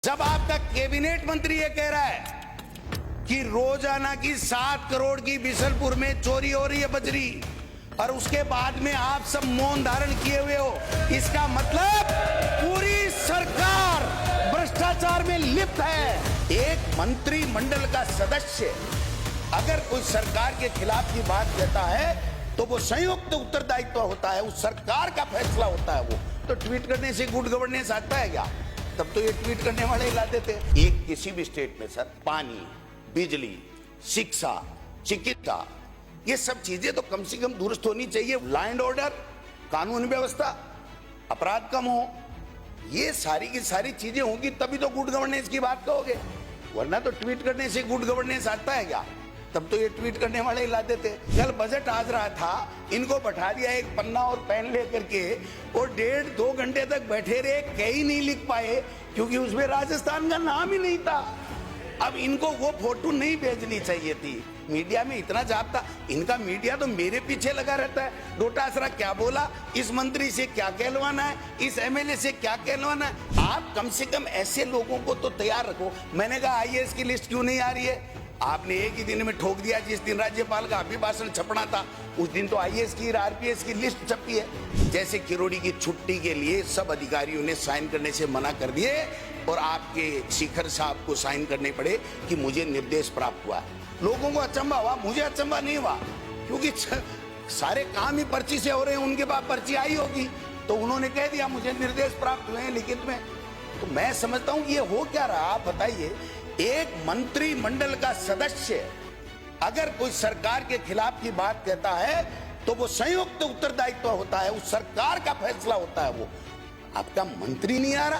जब आपका कैबिनेट मंत्री ये कह रहा है कि रोजाना की 7 करोड़ की बिशनपुर में चोरी हो रही है बजरी, और उसके बाद में आप सब मौन धारण किए हुए हो, इसका मतलब पूरी सरकार भ्रष्टाचार में लिप्त है। एक मंत्रिमंडल का सदस्य अगर कोई सरकार के खिलाफ की बात कहता है तो वो संयुक्त उत्तरदायित्व होता है, उस सरकार का फैसला होता है। वो तो ट्वीट करने से गुड गवर्नेंस आता है क्या? तब तो ये ट्वीट करने वाले ही लाते थे। एक किसी भी स्टेट में सर पानी, बिजली, शिक्षा, चिकित्सा, ये सब चीजें तो कम से कम दुरुस्त होनी चाहिए। लॉ एंड ऑर्डर, कानून व्यवस्था, अपराध कम हो, ये सारी की सारी चीजें होंगी तभी तो गुड गवर्नेंस की बात कहोगे, वरना तो ट्वीट करने से गुड गवर्नेंस आता है क्या? तब तो ये ट्वीट करने वाले ही लाते थे। कल बजट आज रहा था, इनको बैठा दिया एक पन्ना और पेन लेकर के, और 1.5-2 घंटे तक बैठे रहे, कहीं नहीं लिख पाए क्योंकि उसमें राजस्थान का नाम ही नहीं था। अब इनको वो फोटो नहीं भेजनी चाहिए थी। मीडिया में इतना जाता, इनका मीडिया तो मेरे पीछे लगा रहता है। डोटासरा क्या बोला, इस मंत्री से क्या कहलवाना है, इस एमएलए से क्या कहलवाना है। आप कम से कम ऐसे लोगों को तो तैयार रखो। मैंने कहा आईएएस की लिस्ट क्यों नहीं आ रही है? आपने एक ही दिन में ठोक दिया। जिस दिन राज्यपाल का अभिभाषण छपना था उस दिन तो आईएएस की, आरपीएस की लिस्ट छपी है। जैसे किरोड़ी की छुट्टी के लिए सब अधिकारियों ने साइन करने से मना कर दिए और आपके शिखर साहब को साइन करने पड़े कि मुझे निर्देश प्राप्त हुआ। लोगों को अचंभा हुआ, मुझे अचंभा नहीं हुआ क्योंकि सारे काम ही पर्ची से हो रहे हैं। उनके पास पर्ची आई होगी तो उन्होंने कह दिया मुझे निर्देश प्राप्त हुए हैं लिखित में। तो मैं समझता हूं कि ये हो क्या रहा, आप बताइए। एक मंत्रिमंडल का सदस्य अगर कोई सरकार के खिलाफ की बात कहता है तो वो संयुक्त उत्तरदायित्व होता है, उस सरकार का फैसला होता है। वो आपका मंत्री नहीं आ रहा,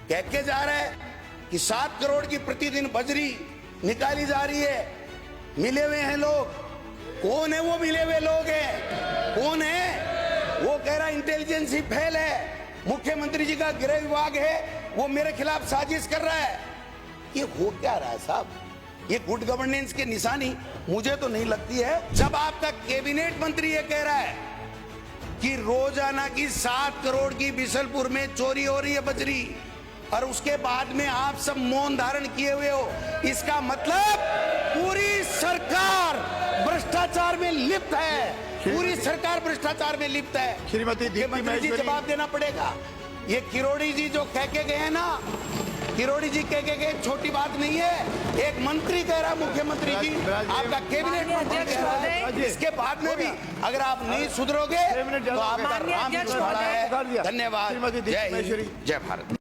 कह के जा रहा है कि 7 करोड़ की प्रतिदिन बजरी निकाली जा रही है। मिले हुए हैं लोग, कौन है वो मिले हुए लोग हैं? कौन है वो? कह रहा इंटेलिजेंस ही फेल है, मुख्यमंत्री जी का गृह विभाग है वो मेरे खिलाफ साजिश कर रहा है। ये हो क्या रहा है साहब? ये गुड गवर्नेंस की निशानी मुझे तो नहीं लगती है। जब आपका कैबिनेट मंत्री ये कह रहा है कि रोजाना की 7 करोड़ की बिशनपुर में चोरी हो रही है बजरी, और उसके बाद में आप सब मौन धारण किए हुए हो, इसका मतलब पूरी सरकार भ्रष्टाचार में लिप्त है। पूरी सरकार भ्रष्टाचार में लिप्त है। श्रीमती मंत्री जी जवाब देना पड़ेगा। ये किरोड़ी जी जो कह के गए हैं ना, किरोड़ी जी कह के गए, छोटी बात नहीं है। एक मंत्री कह रहा, मुख्यमंत्री जी, आपका कैबिनेट मंत्री कह रहा है, इसके बाद में भी अगर आप नहीं सुधरोगे तो आपका राम है। धन्यवाद। जय हिंद, जय भारत।